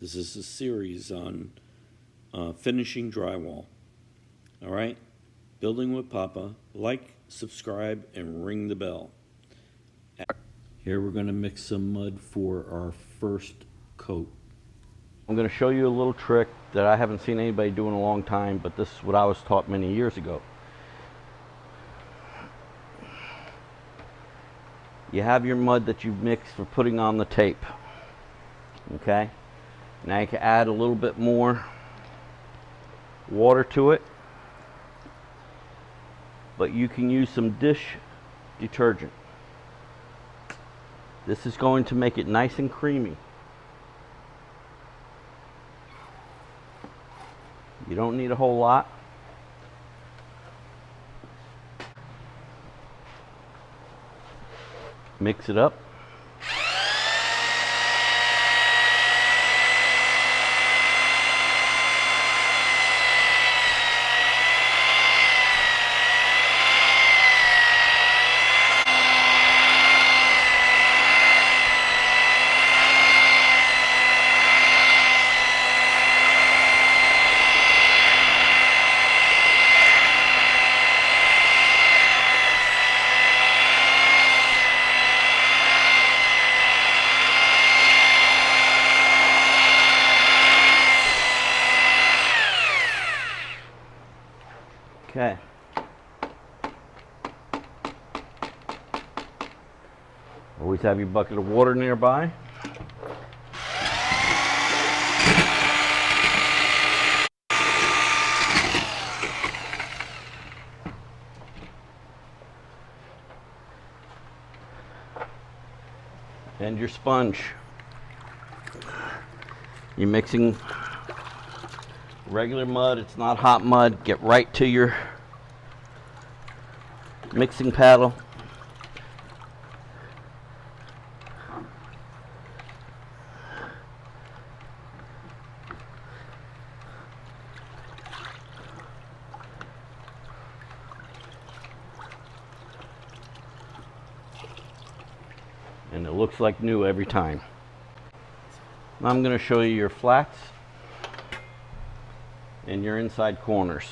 This is a series on finishing drywall. All right? Building with Papa. Like, subscribe, and ring the bell. Here we're going to mix some mud for our first coat. I'm going to show you a little trick that I haven't seen anybody do in a long time, but this is what I was taught many years ago. You have your mud that you've mixed for putting on the tape. Okay? Now you can add a little bit more water to it, but you can use some dish detergent. This is going to make it nice and creamy. You don't need a whole lot. Mix it up. Okay. Always have your bucket of water nearby. And your sponge. You're mixing regular mud, it's not hot mud. Get right to your mixing paddle. And it looks like new every time. Now I'm going to show you your flats and your inside corners.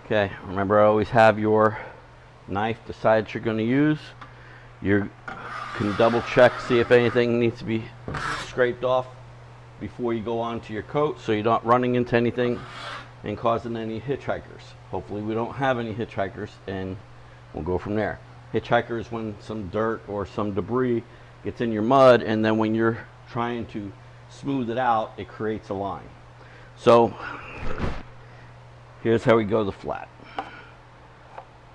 Okay, remember I always have your knife, the sides you're going to use. You can double check, see if anything needs to be scraped off before you go on to your coat, so you're not running into anything and causing any hitchhikers. Hopefully we don't have any hitchhikers, and we'll go from there. Hitchhikers when some dirt or some debris gets in your mud, and then when you're trying to smooth it out, it creates a line. So here's how we go the flat.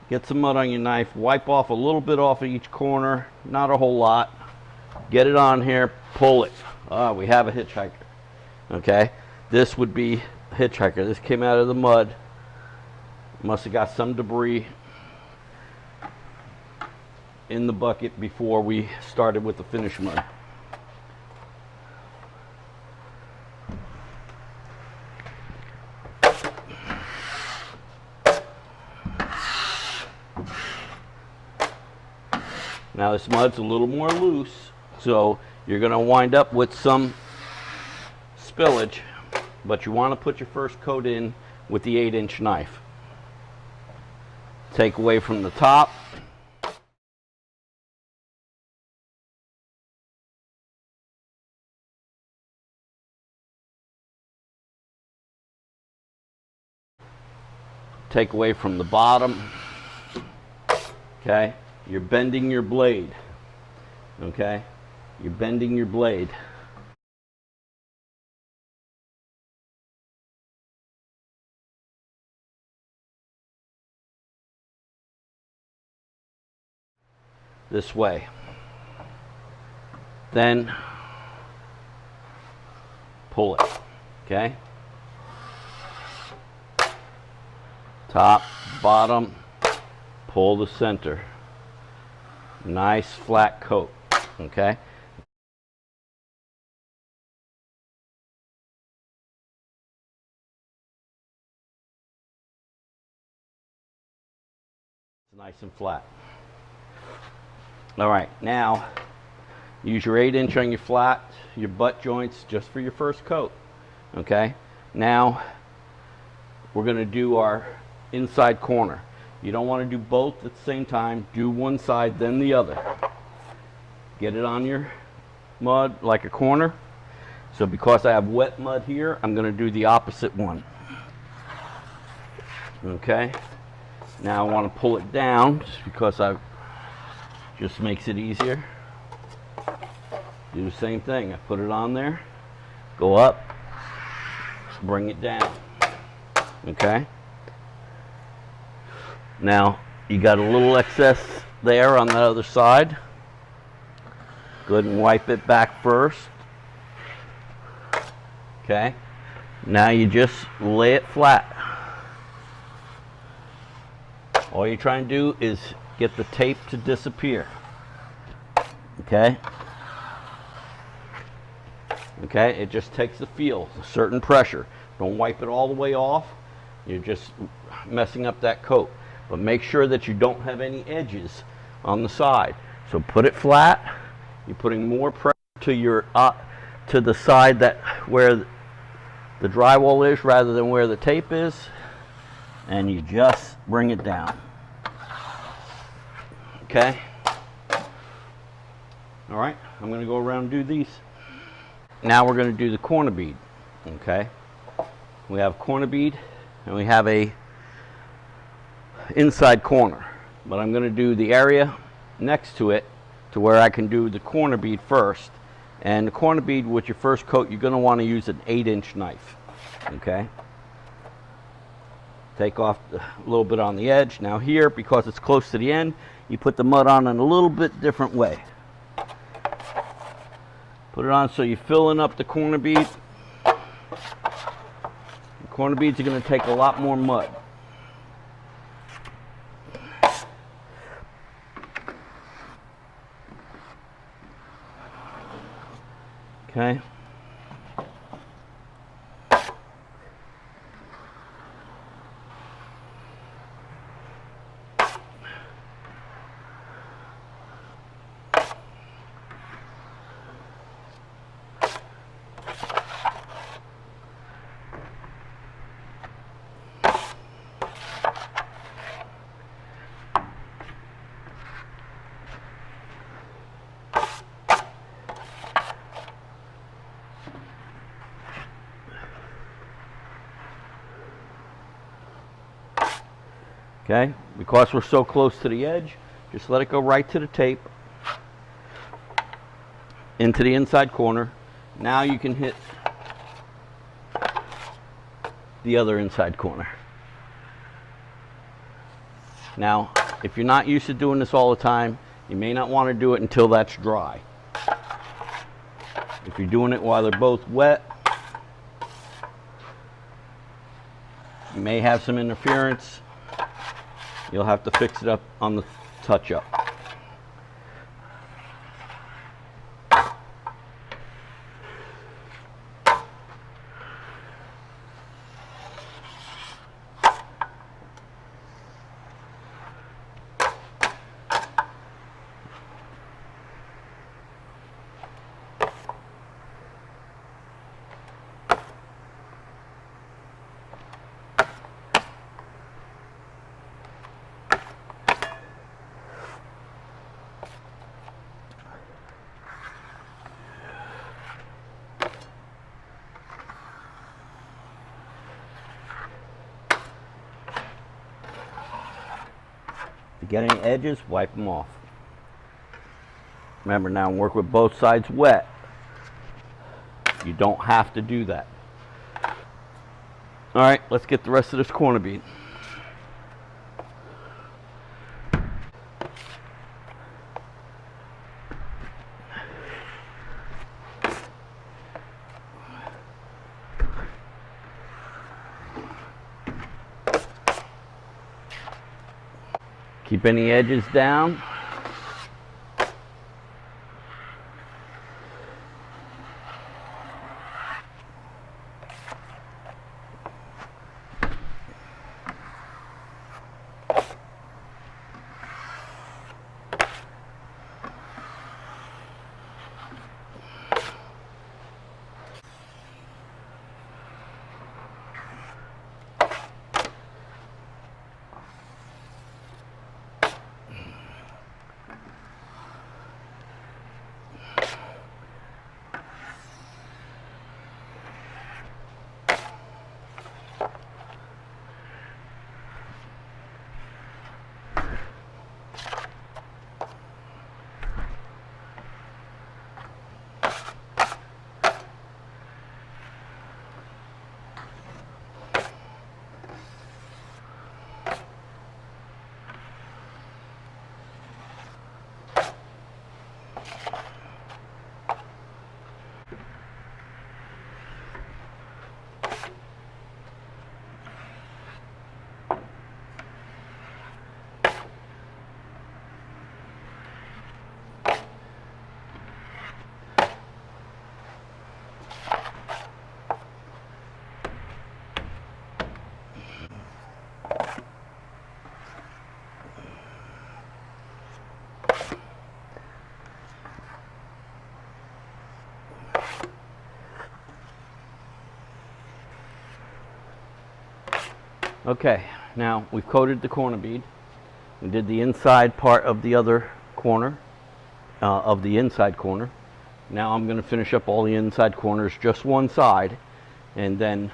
Get some mud on your knife, wipe off a little bit off of each corner, not a whole lot. Get it on here, pull it. We have a hitchhiker. Okay, this would be a hitchhiker. This came out of the mud. Must have got some debris in the bucket before we started with the finish mud. Now this mud's a little more loose, so you're going to wind up with some spillage, but you want to put your first coat in with the 8-inch knife. Take away from the top. Take away from the bottom. Okay? You're bending your blade. Okay? You're bending your blade. This way. Then pull it. Okay? Top, bottom, pull the center. Nice flat coat. Okay? nice and flat. All right, now use your 8-inch on your flat, your butt joints just for your first coat. Okay, now we're going to do our inside corner. You don't want to do both at the same time. Do one side, then the other. Get it on your mud like a corner. So because I have wet mud here, I'm going to do the opposite one. Okay, now I want to pull it down just because I just makes it easier. Do the same thing. I put it on there, go up, bring it down. Okay, now you got a little excess there on the other side. Go ahead and wipe it back first. Okay, now you just lay it flat. All you're trying to do is get the tape to disappear. Okay, okay, it just takes the feel, a certain pressure. Don't wipe it all the way off. You're just messing up that coat. But make sure that you don't have any edges on the side. So put it flat. You're putting more pressure to your to the side that where the drywall is rather than where the tape is, and you just bring it down. Okay. All right. I'm going to go around and do these. Now we're going to do the corner bead. Okay. We have corner bead and we have a inside corner, but I'm going to do the area next to it to where I can do the corner bead first. And the corner bead with your first coat, you're going to want to use an 8-inch knife. Okay, take off a little bit on the edge. Now here, because it's close to the end, you put the mud on in a little bit different way. Put it on so you're filling up the corner bead. The corner beads are going to take a lot more mud. Okay. Okay, because we're so close to the edge, just let it go right to the tape, into the inside corner. Now you can hit the other inside corner. Now, if you're not used to doing this all the time, you may not want to do it until that's dry. If you're doing it while they're both wet, you may have some interference. You'll have to fix it up on the touch-up. If you get any edges, wipe them off. Remember, now work with both sides wet. You don't have to do that. All right, let's get the rest of this corner bead. Keep any edges down. Okay, now we've coated the corner bead. We did the inside part of the other corner, of the inside corner. Now I'm going to finish up all the inside corners, just one side, and then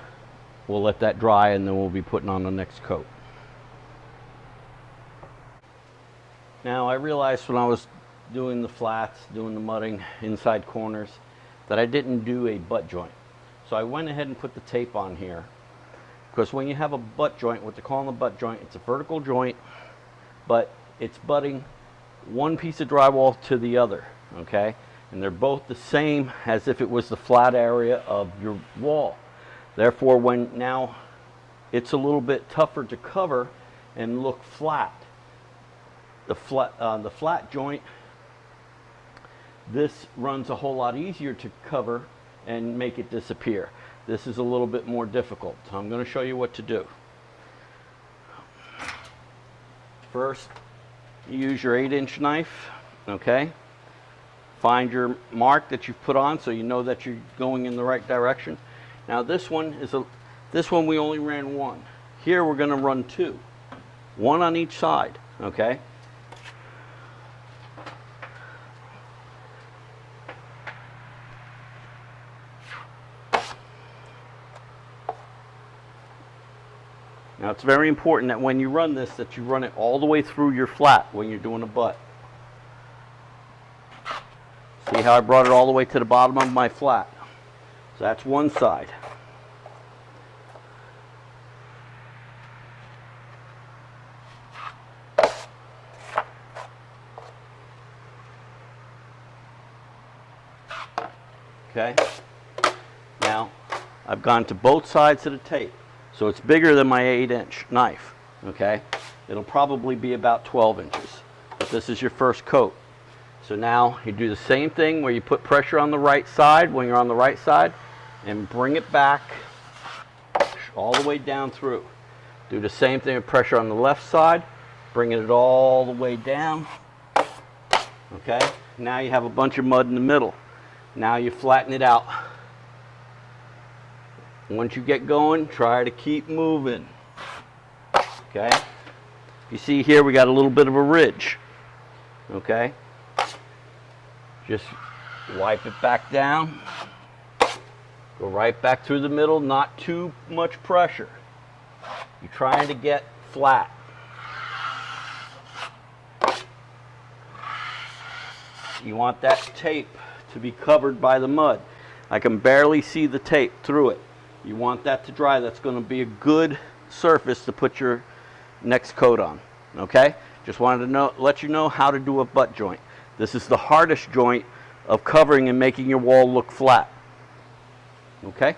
we'll let that dry, and then we'll be putting on the next coat. Now I realized when I was doing the flats, doing the mudding inside corners, that I didn't do a butt joint. So I went ahead and put the tape on here, because when you have a butt joint, what they're calling a butt joint, it's a vertical joint, but it's butting one piece of drywall to the other, okay? And they're both the same as if it was the flat area of your wall. Therefore, when now it's a little bit tougher to cover and look flat. The flat joint, this runs a whole lot easier to cover and make it disappear. This is a little bit more difficult. So I'm going to show you what to do. First, you use your 8-inch knife, okay? Find your mark that you've put on so you know that you're going in the right direction. Now this one we only ran one. Here we're going to run two. One on each side, okay? Now it's very important that when you run this, that you run it all the way through your flat when you're doing a butt. See how I brought it all the way to the bottom of my flat? So that's one side. Okay. Now I've gone to both sides of the tape. So it's bigger than my 8-inch knife, okay? It'll probably be about 12 inches, but this is your first coat. So now you do the same thing where you put pressure on the right side when you're on the right side and bring it back all the way down through. Do the same thing with pressure on the left side, bringing it all the way down, okay? Now you have a bunch of mud in the middle. Now you flatten it out. Once you get going, try to keep moving. Okay? You see here we got a little bit of a ridge. Okay? Just wipe it back down. Go right back through the middle, not too much pressure. You're trying to get flat. You want that tape to be covered by the mud. I can barely see the tape through it. You want that to dry. That's going to be a good surface to put your next coat on. Okay? Just wanted to let you know how to do a butt joint. This is the hardest joint of covering and making your wall look flat. Okay?